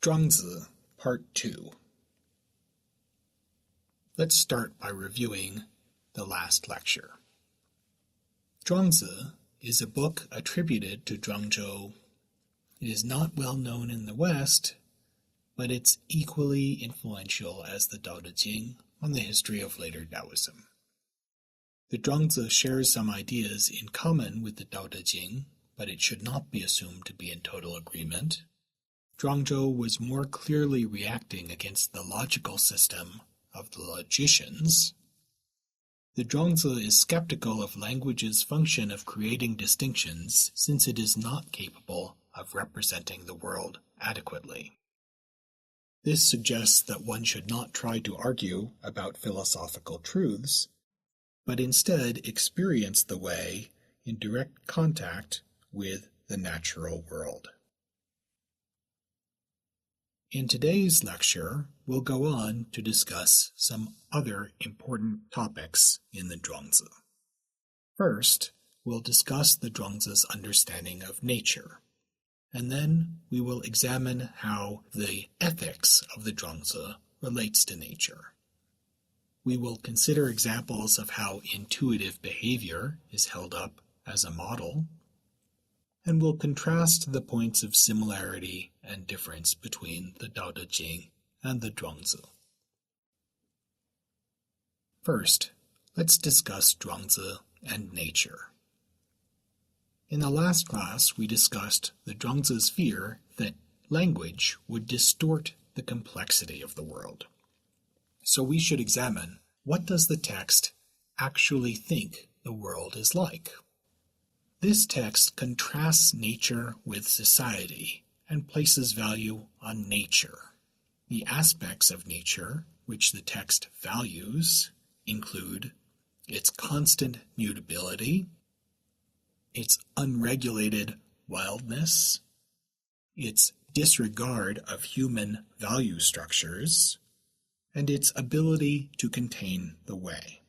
Zhuangzi, Part 2. Let's start by reviewing the last lecture. Zhuangzi is a book attributed to Zhuangzhou. It is not well known in the West, but it's equally influential as the Tao Te Ching on the history of later Taoism. The Zhuangzi shares some ideas in common with the Tao Te Ching, but it should not be assumed to be in total agreement. Zhuangzhou was more clearly reacting against the logical system of the logicians. The Zhuangzi is skeptical of language's function of creating distinctions, since it is not capable of representing the world adequately. This suggests that one should not try to argue about philosophical truths, but instead experience the way in direct contact with the natural world. In today's lecture, we'll go on to discuss some other important topics in the Zhuangzi. First, we'll discuss the Zhuangzi's understanding of nature, and then we will examine how the ethics of the Zhuangzi relates to nature. We will consider examples of how intuitive behavior is held up as a model, and we'll contrast the points of similarity and difference between the Tao Te Ching and the Zhuangzi. First, let's discuss Zhuangzi and nature. In the last class, we discussed the Zhuangzi's fear that language would distort the complexity of the world. So we should examine, what does the text actually think the world is like? This text contrasts nature with society and places value on nature. The aspects of nature which the text values include its constant mutability, its unregulated wildness, its disregard of human value structures, and its ability to contain the way.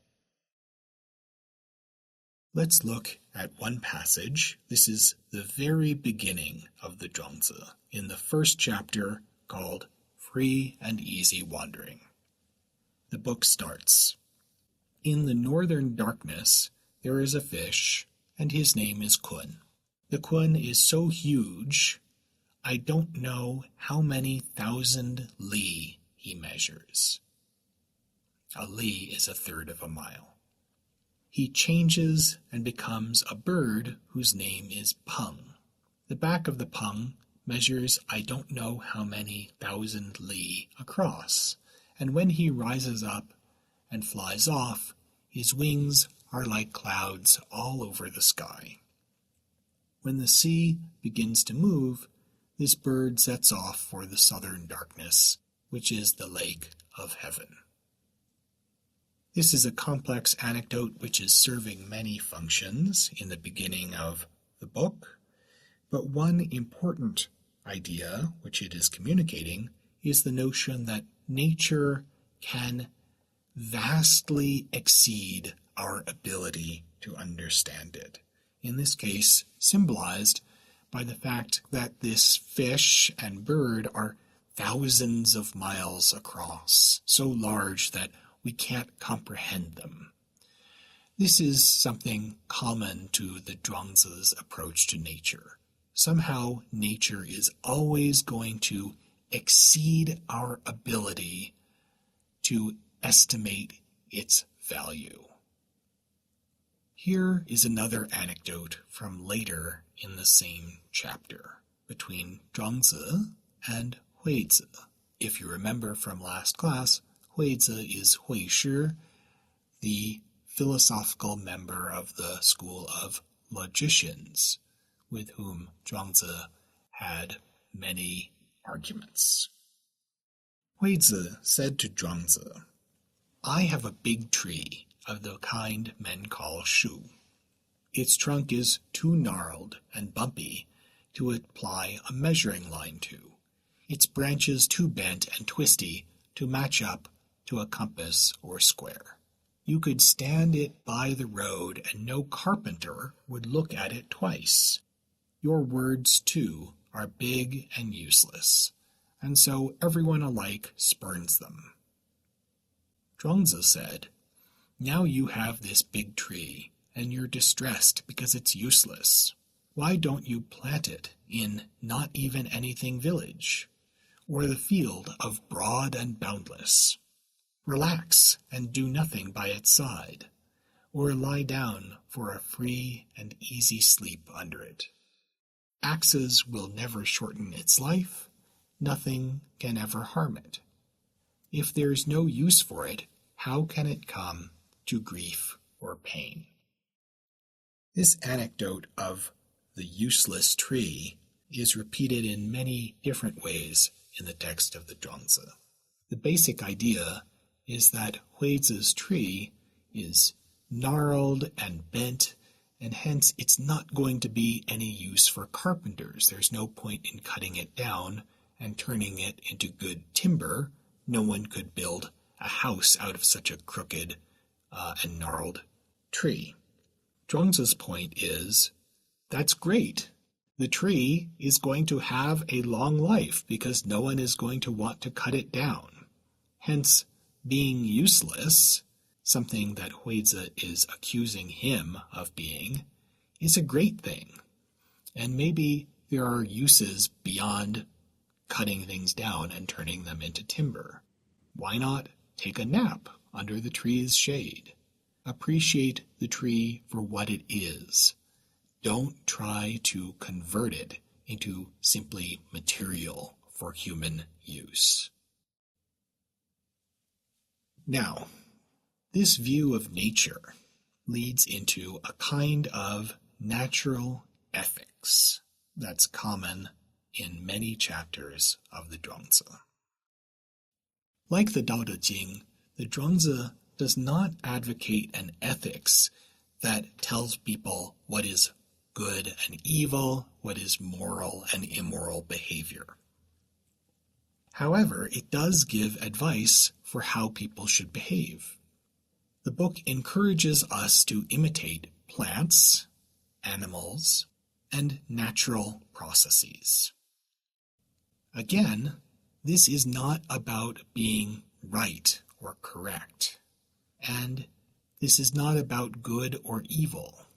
Let's look at one passage. This is the very beginning of the Zhuangzi, in the first chapter called Free and Easy Wandering. The book starts, "In the northern darkness there is a fish, and his name is Kun. The Kun is so huge, I don't know how many thousand li he measures." A li is a third of a mile. He changes and becomes a bird whose name is Peng. The back of the Peng measures I don't know how many thousand li across, and when he rises up and flies off, his wings are like clouds all over the sky. When the sea begins to move, this bird sets off for the southern darkness, which is the lake of heaven. This is a complex anecdote which is serving many functions in the beginning of the book, but one important idea which it is communicating is the notion that nature can vastly exceed our ability to understand it. In this case, symbolized by the fact that this fish and bird are thousands of miles across, so large that we can't comprehend them. This is something common to the Zhuangzi's approach to nature. Somehow, nature is always going to exceed our ability to estimate its value. Here is another anecdote from later in the same chapter between Zhuangzi and Huizi. If you remember from last class, Huizi is Hui Shi, the philosophical member of the school of logicians, with whom Zhuangzi had many arguments. Huizi said to Zhuangzi, "I have a big tree of the kind men call shu. Its trunk is too gnarled and bumpy to apply a measuring line to, its branches too bent and twisty to match up to a compass or square. You could stand it by the road and no carpenter would look at it twice. Your words, too, are big and useless. and so everyone alike spurns them. Zhuangzi said, "Now you have this big tree, and you're distressed because it's useless. Why don't you plant it in Not Even Anything Village, or the field of Broad and Boundless? Relax and do nothing by its side, or lie down for a free and easy sleep under it. Axes will never shorten its life, nothing can ever harm it. If there's no use for it, how can it come to grief or pain?" This anecdote of the useless tree is repeated in many different ways in the text of the Zhuangzi. The basic idea is that Huizi's tree is gnarled and bent, and hence it's not going to be any use for carpenters. There's no point in cutting it down and turning it into good timber. No one could build a house out of such a crooked and gnarled tree. Zhuangzi's point is, that's great. The tree is going to have a long life because no one is going to want to cut it down. Hence, being useless, something that Huizi is accusing him of being, is a great thing. And maybe there are uses beyond cutting things down and turning them into timber. Why not take a nap under the tree's shade? Appreciate the tree for what it is. Don't try to convert it into simply material for human use. Now, this view of nature leads into a kind of natural ethics that's common in many chapters of the Zhuangzi. Like the Tao Te Ching, the Zhuangzi does not advocate an ethics that tells people what is good and evil, what is moral and immoral behavior. However, it does give advice for how people should behave. The book encourages us to imitate plants, animals, and natural processes. Again, this is not about being right or correct, and this is not about good or evil.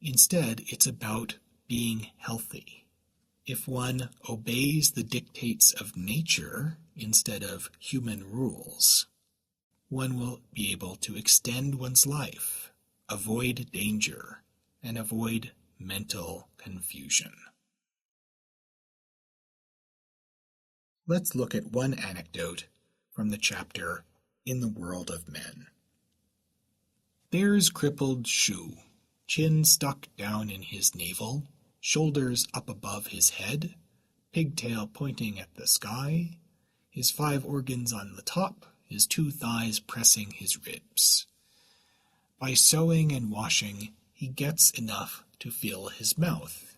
Instead, it's about being healthy. If one obeys the dictates of nature instead of human rules, one will be able to extend one's life, avoid danger, and avoid mental confusion. Let's look at one anecdote from the chapter In the World of Men. There's crippled Shu, chin stuck down in his navel, shoulders up above his head, pigtail pointing at the sky, his 5 organs on the top, his 2 thighs pressing his ribs. By sewing and washing, he gets enough to fill his mouth.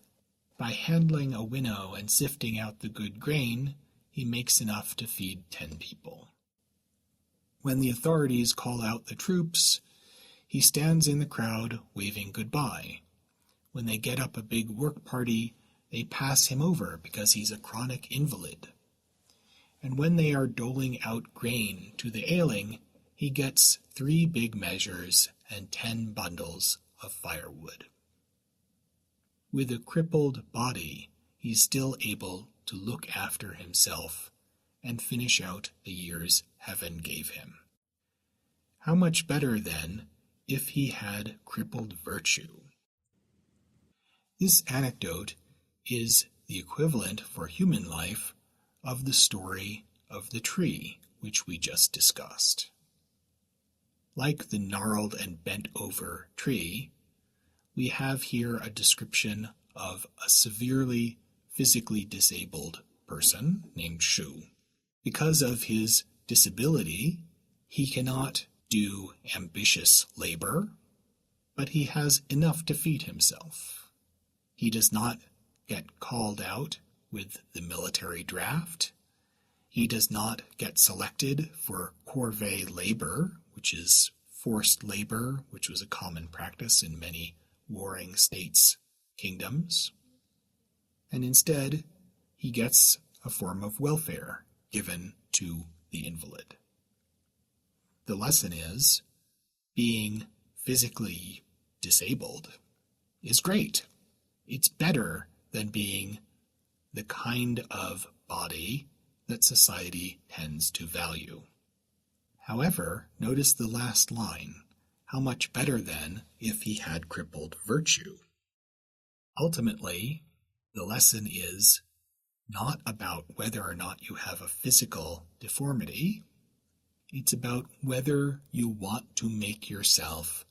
By handling a winnow and sifting out the good grain, he makes enough to feed 10 people. When the authorities call out the troops, he stands in the crowd waving goodbye. When they get up a big work party, they pass him over because he's a chronic invalid. And when they are doling out grain to the ailing, he gets 3 big measures and 10 bundles of firewood. With a crippled body, he's still able to look after himself and finish out the years heaven gave him. How much better, then, if he had crippled virtue? This anecdote is the equivalent for human life of the story of the tree which we just discussed. Like the gnarled and bent-over tree, we have here a description of a severely physically disabled person named Shu. Because of his disability, he cannot do ambitious labor, but he has enough to feed himself. He does not get called out with the military draft. He does not get selected for corvée labor, which is forced labor, which was a common practice in many warring states' kingdoms. And instead, he gets a form of welfare given to the invalid. The lesson is being physically disabled is great. It's better than being the kind of body that society tends to value. However, notice the last line. How much better then if he had crippled virtue? Ultimately, the lesson is not about whether or not you have a physical deformity. It's about whether you want to make yourself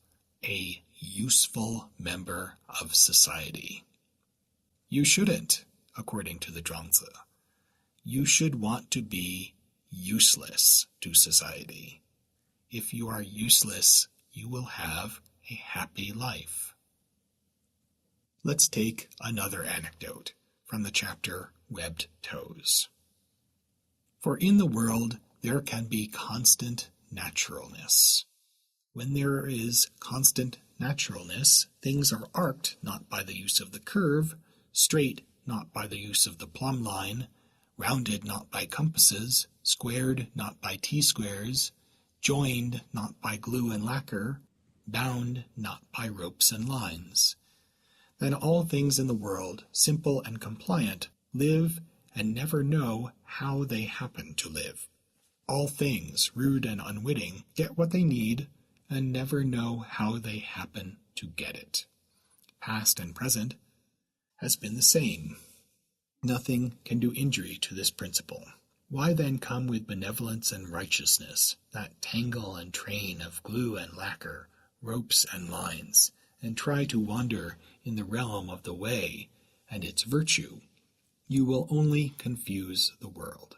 a useful member of society. You shouldn't, according to the Zhuangzi. You should want to be useless to society. If you are useless, you will have a happy life. Let's take another anecdote from the chapter Webbed Toes. For in the world there can be constant naturalness. When there is constant naturalness, things are arced not by the use of the curve, straight not by the use of the plumb line, rounded not by compasses, squared not by T-squares, joined not by glue and lacquer, bound not by ropes and lines. Then all things in the world, simple and compliant, live and never know how they happen to live. All things, rude and unwitting, get what they need and never know how they happen to get it. Past and present has been the same. Nothing can do injury to this principle. Why then come with benevolence and righteousness, that tangle and train of glue and lacquer, ropes and lines, and try to wander in the realm of the way and its virtue? You will only confuse the world.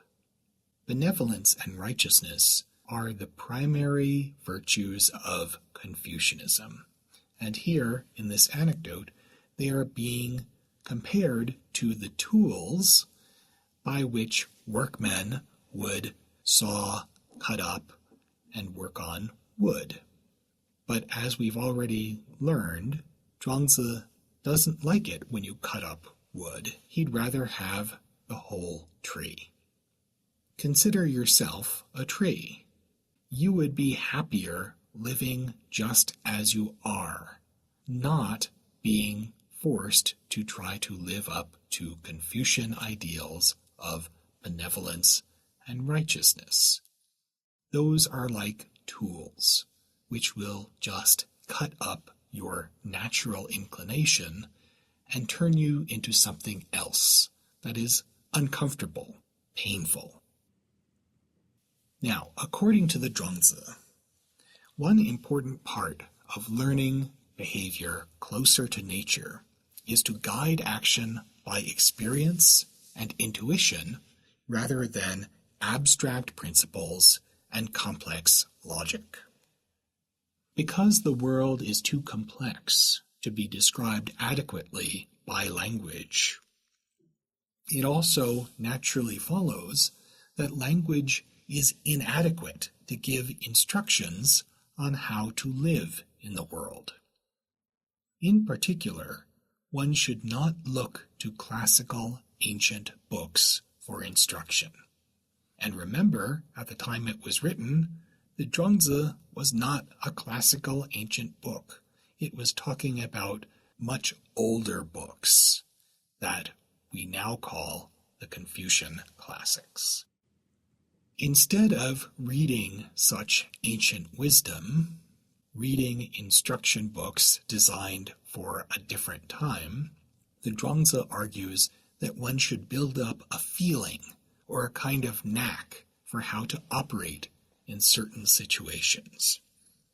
Benevolence and righteousness are the primary virtues of Confucianism, and here, in this anecdote, they are being compared to the tools by which workmen would saw, cut up, and work on wood. But as we've already learned, Zhuangzi doesn't like it when you cut up wood. He'd rather have the whole tree. Consider yourself a tree. You would be happier living just as you are, not being forced to try to live up to Confucian ideals of benevolence and righteousness. Those are like tools, which will just cut up your natural inclination and turn you into something else that is uncomfortable, painful. Now, according to the Zhuangzi, one important part of learning behavior closer to nature is to guide action by experience and intuition rather than abstract principles and complex logic. Because the world is too complex to be described adequately by language, it also naturally follows that language is inadequate to give instructions on how to live in the world. In particular, one should not look to classical ancient books for instruction. And remember, at the time it was written, the Zhuangzi was not a classical ancient book. It was talking about much older books that we now call the Confucian classics. Instead of reading such ancient wisdom, reading instruction books designed for a different time, the Zhuangzi argues that one should build up a feeling or a kind of knack for how to operate in certain situations.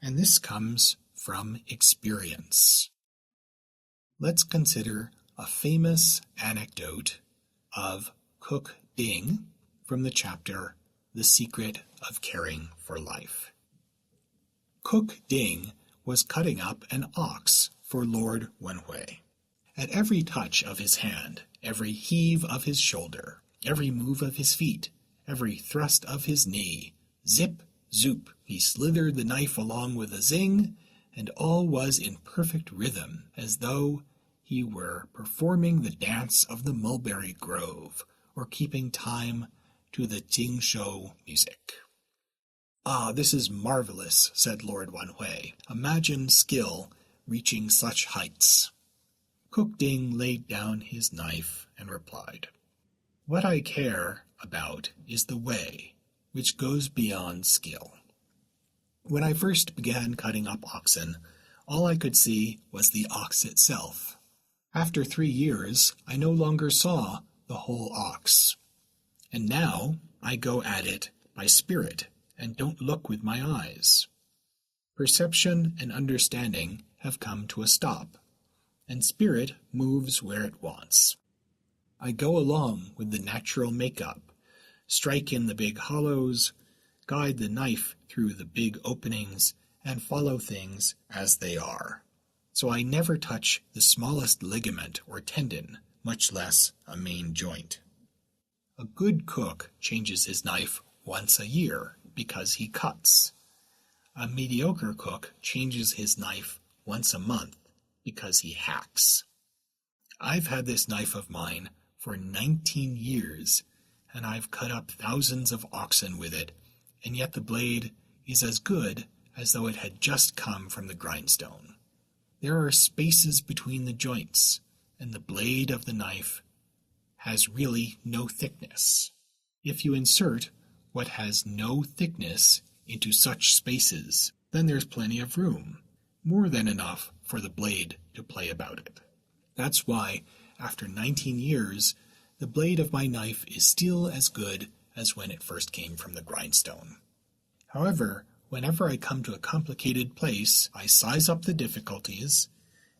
And this comes from experience. Let's consider a famous anecdote of Cook Ding from the chapter The Secret of Caring for Life. Cook Ding was cutting up an ox for Lord Wenhui. At every touch of his hand, every heave of his shoulder, every move of his feet, every thrust of his knee, zip, zoop, he slithered the knife along with a zing, and all was in perfect rhythm, as though he were performing the dance of the mulberry grove, or keeping time to the Jingshou music. "Ah, this is marvelous," said Lord Wanhui. "Imagine skill reaching such heights." Cook Ding laid down his knife and replied, "What I care about is the way, which goes beyond skill. When I first began cutting up oxen, all I could see was the ox itself. After 3 years, I no longer saw the whole ox. And now I go at it by spirit and don't look with my eyes. Perception and understanding have come to a stop, and spirit moves where it wants. I go along with the natural makeup, strike in the big hollows, guide the knife through the big openings, and follow things as they are. So I never touch the smallest ligament or tendon, much less a main joint. A good cook changes his knife once a year because he cuts. A mediocre cook changes his knife once a month because he hacks. I've had this knife of mine for 19 years, and I've cut up thousands of oxen with it, and yet the blade is as good as though it had just come from the grindstone. There are spaces between the joints, and the blade of the knife has really no thickness. If you insert what has no thickness into such spaces, then there's plenty of room, more than enough for the blade to play about it. That's why, after 19 years, the blade of my knife is still as good as when it first came from the grindstone. However, whenever I come to a complicated place, I size up the difficulties,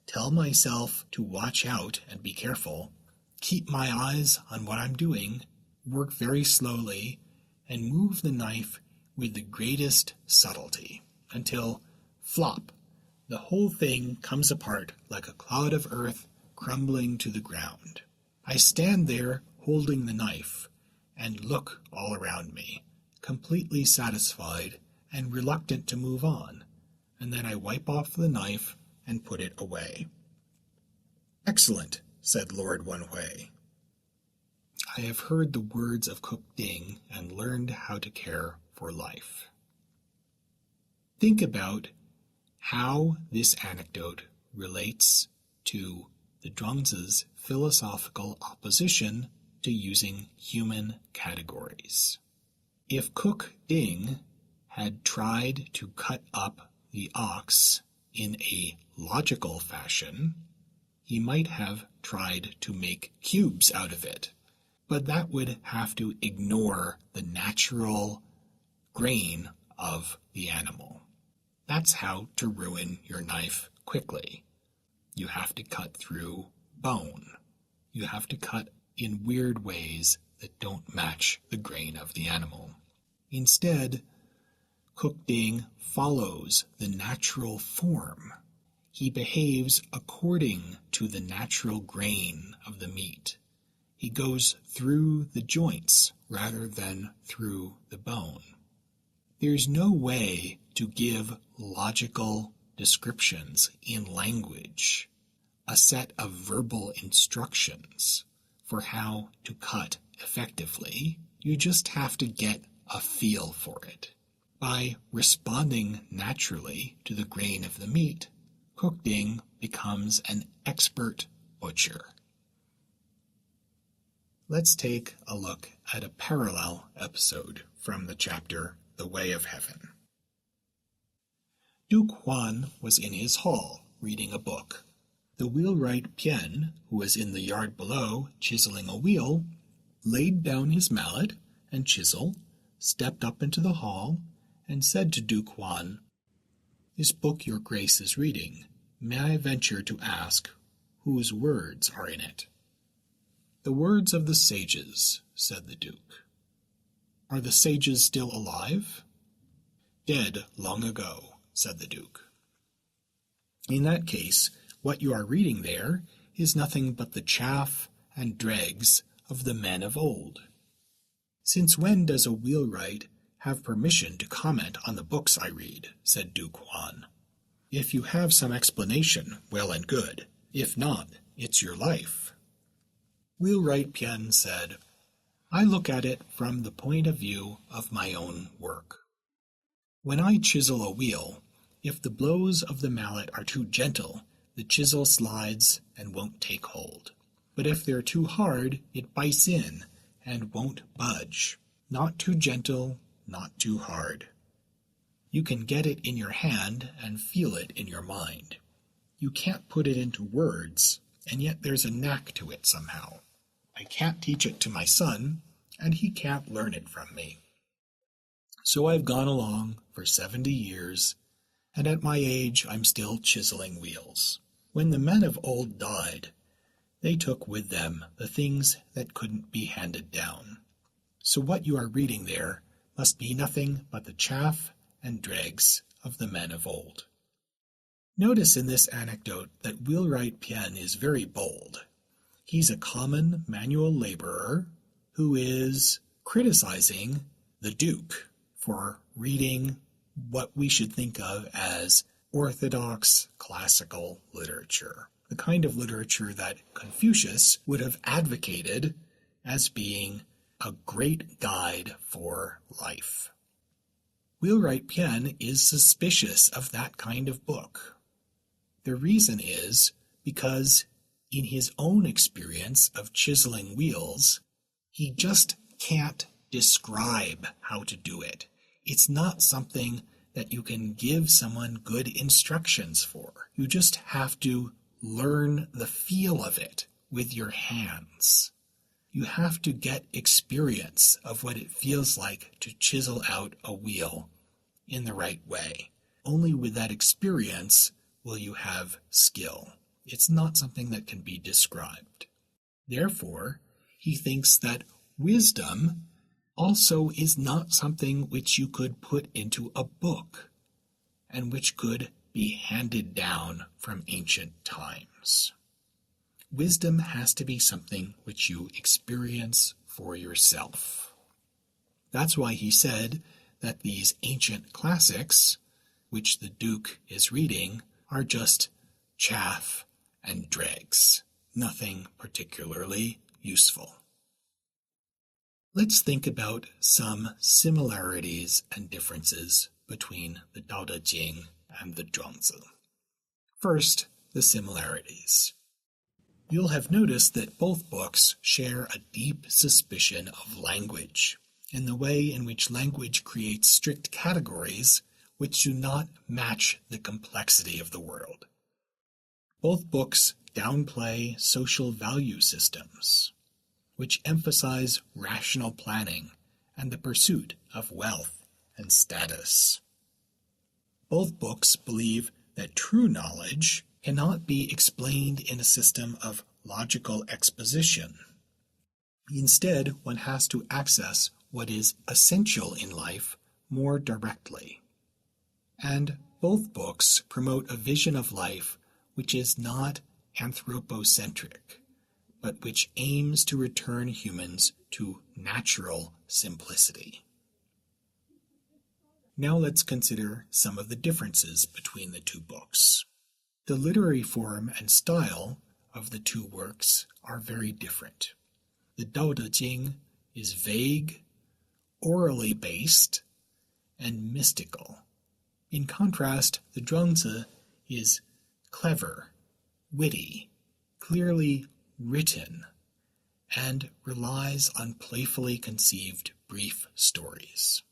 tell myself to watch out and be careful, keep my eyes on what I'm doing, work very slowly, and move the knife with the greatest subtlety, until, flop, the whole thing comes apart like a cloud of earth crumbling to the ground. I stand there holding the knife and look all around me, completely satisfied and reluctant to move on, and then I wipe off the knife and put it away. "Excellent," said Lord Wanhui. "I have heard the words of Cook Ding and learned how to care for life." Think about how this anecdote relates to the Zhuangzi's philosophical opposition to using human categories. If Cook Ding had tried to cut up the ox in a logical fashion, he might have tried to make cubes out of it, but that would have to ignore the natural grain of the animal. That's how to ruin your knife quickly. You have to cut through bone. You have to cut in weird ways that don't match the grain of the animal. Instead, Cook Ding follows the natural form. He behaves according to the natural grain of the meat. He goes through the joints rather than through the bone. There's no way to give logical descriptions in language, a set of verbal instructions for how to cut effectively. You just have to get a feel for it. By responding naturally to the grain of the meat, Cook Ding becomes an expert butcher. Let's take a look at a parallel episode from the chapter The Way of Heaven. Duke Huan was in his hall, reading a book. The wheelwright Pian, who was in the yard below chiseling a wheel, laid down his mallet and chisel, stepped up into the hall, and said to Duke Huan, "This book your grace is reading, may I venture to ask whose words are in it?" "The words of the sages," said the Duke. "Are the sages still alive?" "Dead long ago," said the Duke. "In that case, what you are reading there is nothing but the chaff and dregs of the men of old." "Since when does a wheelwright have permission to comment on the books I read?" said Duke Huan. "If you have some explanation, well and good. If not, it's your life." Wheelwright Pian said, I look at it from the point of view of my own work. When I chisel a wheel, if the blows of the mallet are too gentle, the chisel slides and won't take hold. But if they're too hard, it bites in and won't budge. Not too gentle, not too hard. You can get it in your hand and feel it in your mind. You can't put it into words, and yet there's a knack to it somehow. I can't teach it to my son, and he can't learn it from me. So I've gone along for 70 years, and at my age I'm still chiseling wheels. When the men of old died, they took with them the things that couldn't be handed down. So what you are reading there must be nothing but the chaff and dregs of the men of old. Notice in this anecdote that Wheelwright Pian is very bold. He's a common manual laborer who is criticizing the Duke for reading what we should think of as orthodox classical literature, the kind of literature that Confucius would have advocated as being a great guide for life. Wheelwright Pian is suspicious of that kind of book. The reason is because in his own experience of chiseling wheels, he just can't describe how to do it. It's not something that you can give someone good instructions for. You just have to learn the feel of it with your hands. You have to get experience of what it feels like to chisel out a wheel in the right way. Only with that experience will you have skill. It's not something that can be described. Therefore, he thinks that wisdom also is not something which you could put into a book and which could be handed down from ancient times. Wisdom has to be something which you experience for yourself. That's why he said that these ancient classics, which the Duke is reading, are just chaff and dregs, nothing particularly useful. Let's think about some similarities and differences between the Tao Te Ching and the Zhuangzi. First, the similarities. You'll have noticed that both books share a deep suspicion of language, and the way in which language creates strict categories which do not match the complexity of the world. Both books downplay social value systems, which emphasize rational planning and the pursuit of wealth and status. Both books believe that true knowledge cannot be explained in a system of logical exposition. Instead, one has to access what is essential in life more directly. And both books promote a vision of life which is not anthropocentric, but which aims to return humans to natural simplicity. Now let's consider some of the differences between the two books. The literary form and style of the two works are very different. The Tao Te Ching is vague, orally based, and mystical. In contrast, the Zhuangzi is clever, witty, clearly written, and relies on playfully conceived brief stories.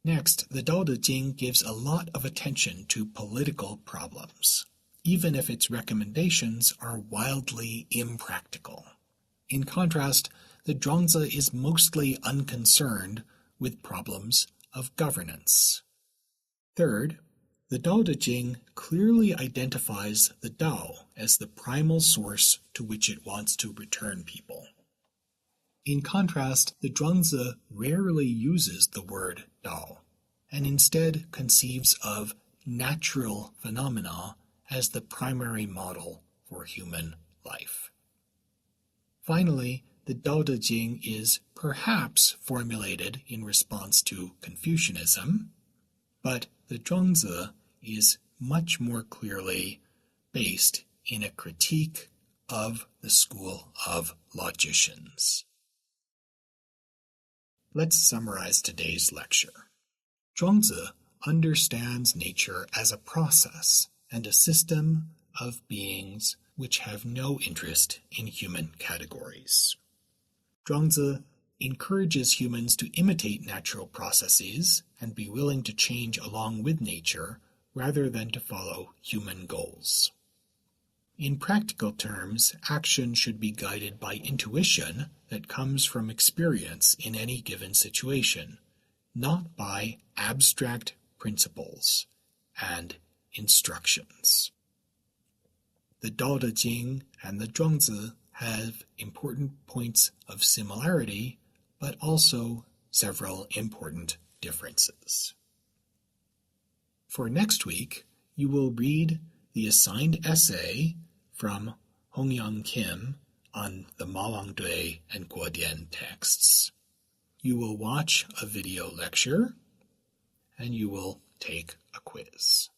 Next, the Tao Te Ching gives a lot of attention to political problems, even if its recommendations are wildly impractical. In contrast, the Zhuangzi is mostly unconcerned with problems of governance. Third, the Tao Te Ching clearly identifies the Tao as the primal source to which it wants to return people. In contrast, the Zhuangzi rarely uses the word Tao, and instead conceives of natural phenomena as the primary model for human life. Finally, the Tao Te Ching is perhaps formulated in response to Confucianism, but the Zhuangzi is much more clearly based in a critique of the school of logicians. Let's summarize today's lecture. Zhuangzi understands nature as a process and a system of beings which have no interest in human categories. Zhuangzi encourages humans to imitate natural processes and be willing to change along with nature rather than to follow human goals. In practical terms, action should be guided by intuition that comes from experience in any given situation, not by abstract principles and instructions. The Tao Te Ching and the Zhuangzi have important points of similarity, but also several important differences. For next week, you will read the assigned essay from Hongyang Kim on the Mawang Dui and Guodian texts. You will watch a video lecture, and you will take a quiz.